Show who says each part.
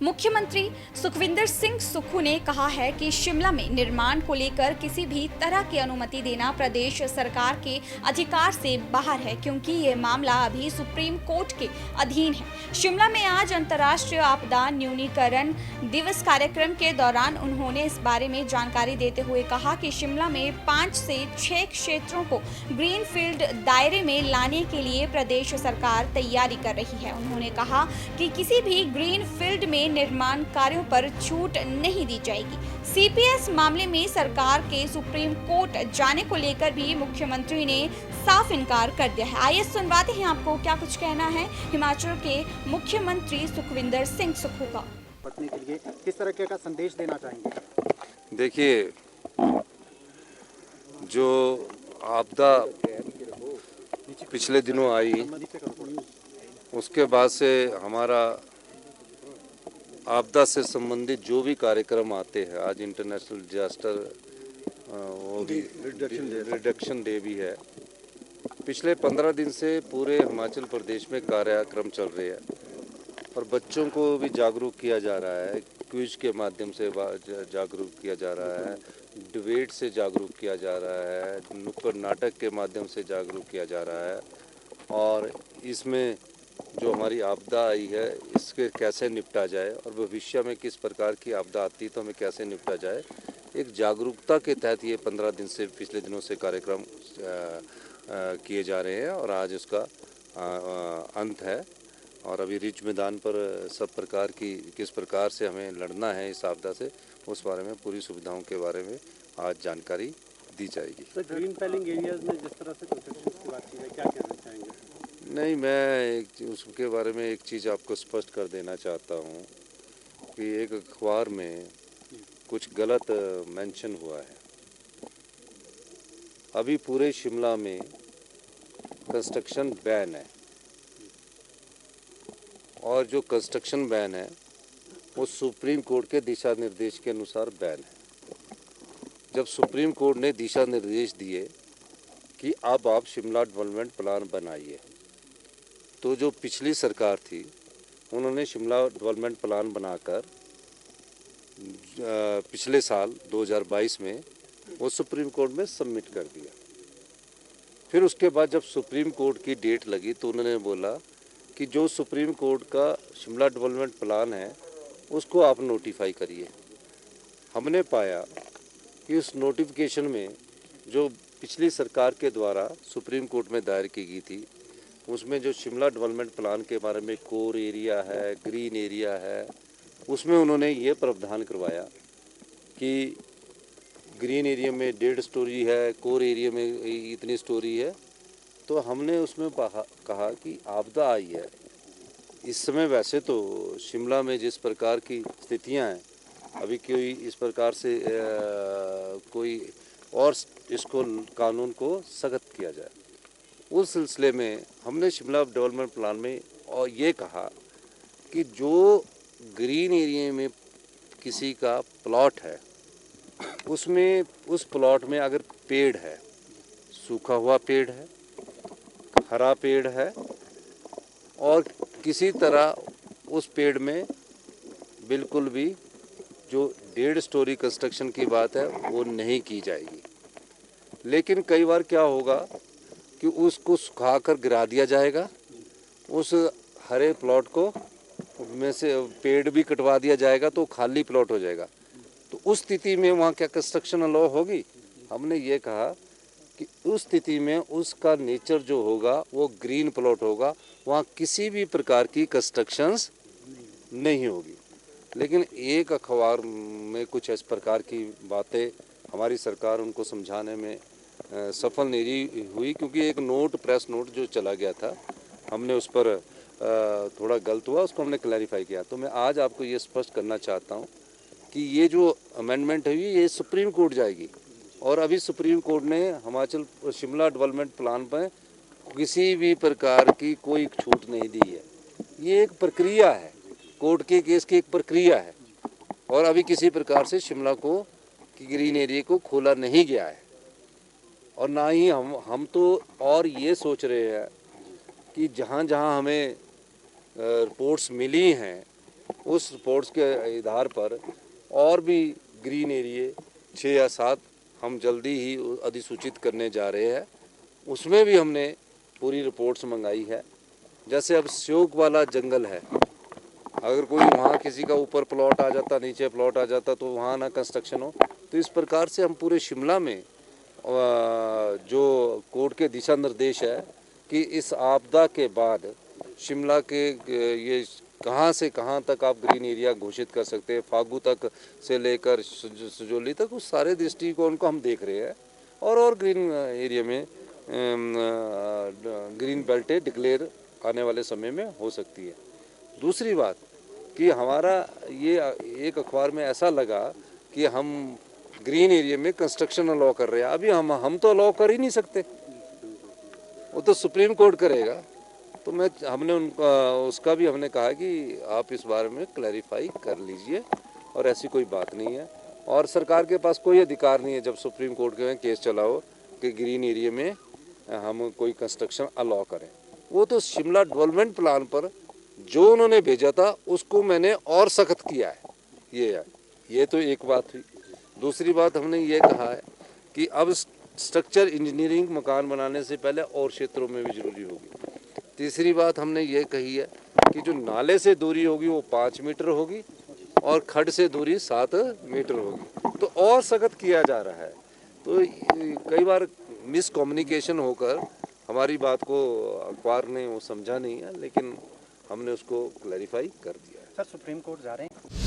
Speaker 1: मुख्यमंत्री सुखविंदर सिंह सुक्खू ने कहा है कि शिमला में निर्माण को लेकर किसी भी तरह की अनुमति देना प्रदेश सरकार के अधिकार से बाहर है, क्योंकि ये मामला अभी सुप्रीम कोर्ट के अधीन है। शिमला में आज अंतर्राष्ट्रीय आपदा न्यूनीकरण दिवस कार्यक्रम के दौरान उन्होंने इस बारे में जानकारी देते हुए कहा कि शिमला में 5 से 6 क्षेत्रों को ग्रीन फील्ड दायरे में लाने के लिए प्रदेश सरकार तैयारी कर रही है। उन्होंने कहा कि किसी भी ग्रीन फील्ड में निर्माण कार्यों पर छूट नहीं दी जाएगी। सीपीएस मामले में सरकार के सुप्रीम कोर्ट जाने को लेकर भी मुख्यमंत्री ने साफ इनकार कर दिया है। आइए सुनवाते हैं आपको क्या कुछ कहना है हिमाचल के मुख्यमंत्री सुखविंदर सिंह सुक्खू का।
Speaker 2: बचने के लिए किस तरह का संदेश देना चाहेंगे?
Speaker 3: देखिए, जो आपदा पिछले दिनों आई उसके बाद से हमारा आपदा से संबंधित जो भी कार्यक्रम आते हैं, आज इंटरनेशनल डिजास्टर रिडक्शन डे भी है। पिछले 15 दिन से पूरे हिमाचल प्रदेश में कार्यक्रम चल रहे हैं और बच्चों को भी जागरूक किया जा रहा है, क्विज के माध्यम से जागरूक किया जा रहा है, डिबेट से जागरूक किया जा रहा है, नुक्कड़ नाटक के माध्यम से जागरूक किया जा रहा है। और इसमें जो हमारी आपदा आई है इसके कैसे निपटा जाए और भविष्य में किस प्रकार की आपदा आती है तो हमें कैसे निपटा जाए, एक जागरूकता के तहत ये 15 दिन से पिछले दिनों से कार्यक्रम किए जा रहे हैं और आज उसका अंत है। और अभी रिज मैदान पर सब प्रकार की किस प्रकार से हमें लड़ना है इस आपदा से, उस बारे में पूरी सुविधाओं के बारे में आज जानकारी दी जाएगी।
Speaker 2: तो ग्रीन फील्डिंग एरियाज में जिस तरह से कंस्ट्रक्शन की बात की है, क्या कहना चाहेंगे?
Speaker 3: नहीं, मैं उसके बारे में एक चीज़ आपको स्पष्ट कर देना चाहता हूँ कि एक अखबार में कुछ गलत मेंशन हुआ है। अभी पूरे शिमला में कंस्ट्रक्शन बैन है और जो कंस्ट्रक्शन बैन है वो सुप्रीम कोर्ट के दिशा निर्देश के अनुसार बैन है। जब सुप्रीम कोर्ट ने दिशा निर्देश दिए कि अब आप शिमला डेवलपमेंट प्लान बनाइए, तो जो पिछली सरकार थी उन्होंने शिमला डेवलपमेंट प्लान बनाकर पिछले साल 2022 में वो सुप्रीम कोर्ट में सबमिट कर दिया। फिर उसके बाद जब सुप्रीम कोर्ट की डेट लगी तो उन्होंने बोला कि जो सुप्रीम कोर्ट का शिमला डेवलपमेंट प्लान है उसको आप नोटिफाई करिए। हमने पाया कि उस नोटिफिकेशन में जो पिछली सरकार के द्वारा सुप्रीम कोर्ट में दायर की गई थी उसमें जो शिमला डेवलपमेंट प्लान के बारे में कोर एरिया है, ग्रीन एरिया है, उसमें उन्होंने ये प्रावधान करवाया कि ग्रीन एरिया में 1.5 स्टोरी है, कोर एरिया में इतनी स्टोरी है। तो हमने उसमें कहा कि आपदा आई है इस समय, वैसे तो शिमला में जिस प्रकार की स्थितियां हैं अभी कोई इस प्रकार से कोई और इसको कानून को सख्त किया जाए, उस सिलसिले में हमने शिमला डेवलपमेंट प्लान में और ये कहा कि जो ग्रीन एरिया में किसी का प्लॉट है उसमें उस प्लॉट में अगर पेड़ है, सूखा हुआ पेड़ है, हरा पेड़ है और किसी तरह उस पेड़ में बिल्कुल भी जो 1.5 स्टोरी कंस्ट्रक्शन की बात है वो नहीं की जाएगी। लेकिन कई बार क्या होगा कि उसको सुखाकर गिरा दिया जाएगा, उस हरे प्लॉट को में से पेड़ भी कटवा दिया जाएगा तो खाली प्लॉट हो जाएगा। तो उस स्थिति में वहाँ क्या कंस्ट्रक्शन अलाउ होगी? हमने ये कहा कि उस स्थिति में उसका नेचर जो होगा वो ग्रीन प्लॉट होगा, वहाँ किसी भी प्रकार की कंस्ट्रक्शंस नहीं होगी। लेकिन एक अखबार में कुछ इस प्रकार की बातें हमारी सरकार उनको समझाने में सफल नहीं हुई, क्योंकि एक नोट, प्रेस नोट जो चला गया था, हमने उस पर थोड़ा गलत हुआ, उसको हमने क्लैरिफाई किया। तो मैं आज आपको ये स्पष्ट करना चाहता हूँ कि ये जो अमेंडमेंट हुई ये सुप्रीम कोर्ट जाएगी और अभी सुप्रीम कोर्ट ने हिमाचल शिमला डेवलपमेंट प्लान पर किसी भी प्रकार की कोई छूट नहीं दी है। ये एक प्रक्रिया है, कोर्ट के केस की एक प्रक्रिया है और अभी किसी प्रकार से शिमला को ग्रीन एरिया को खोला नहीं गया है। और ना ही हम तो और ये सोच रहे हैं कि जहाँ जहाँ हमें रिपोर्ट्स मिली हैं उस रिपोर्ट्स के आधार पर और भी ग्रीन एरिए 6 या 7 हम जल्दी ही अधिसूचित करने जा रहे हैं। उसमें भी हमने पूरी रिपोर्ट्स मंगाई है। जैसे अब श्योक वाला जंगल है, अगर कोई वहाँ किसी का ऊपर प्लॉट आ जाता, नीचे प्लॉट आ जाता, तो वहाँ ना कंस्ट्रक्शन हो। तो इस प्रकार से हम पूरे शिमला में जो कोर्ट के दिशा निर्देश है कि इस आपदा के बाद शिमला के ये कहाँ से कहाँ तक आप ग्रीन एरिया घोषित कर सकते हैं, फागू तक से लेकर सजौली तक, उस सारे दृष्टिकोण को हम देख रहे हैं। और ग्रीन एरिया में ग्रीन बेल्टें डिक्लेयर आने वाले समय में हो सकती है। दूसरी बात कि हमारा ये एक अखबार में ऐसा लगा कि हम ग्रीन एरिया में कंस्ट्रक्शन अलाउ कर रहे हैं। अभी हम तो अलाउ कर ही नहीं सकते, वो तो सुप्रीम कोर्ट करेगा। तो हमने उनका उसका भी हमने कहा कि आप इस बारे में क्लैरिफाई कर लीजिए, और ऐसी कोई बात नहीं है। और सरकार के पास कोई अधिकार नहीं है जब सुप्रीम कोर्ट के में केस चलाओ कि ग्रीन एरिया में हम कोई कंस्ट्रक्शन अलाउ करें। वो तो शिमला डेवलपमेंट प्लान पर जो उन्होंने भेजा था उसको मैंने और सख्त किया है। ये तो एक बात हुई। दूसरी बात हमने ये कहा है कि अब स्ट्रक्चर इंजीनियरिंग मकान बनाने से पहले और क्षेत्रों में भी जरूरी होगी। तीसरी बात हमने ये कही है कि जो नाले से दूरी होगी वो 5 मीटर होगी और खड्ड से दूरी 7 मीटर होगी। तो और सख्त किया जा रहा है। तो कई बार मिसकम्युनिकेशन होकर हमारी बात को अखबार ने वो समझा नहीं है, लेकिन हमने उसको क्लैरिफाई कर दिया है।
Speaker 2: सर, सुप्रीम कोर्ट जा रहे हैं।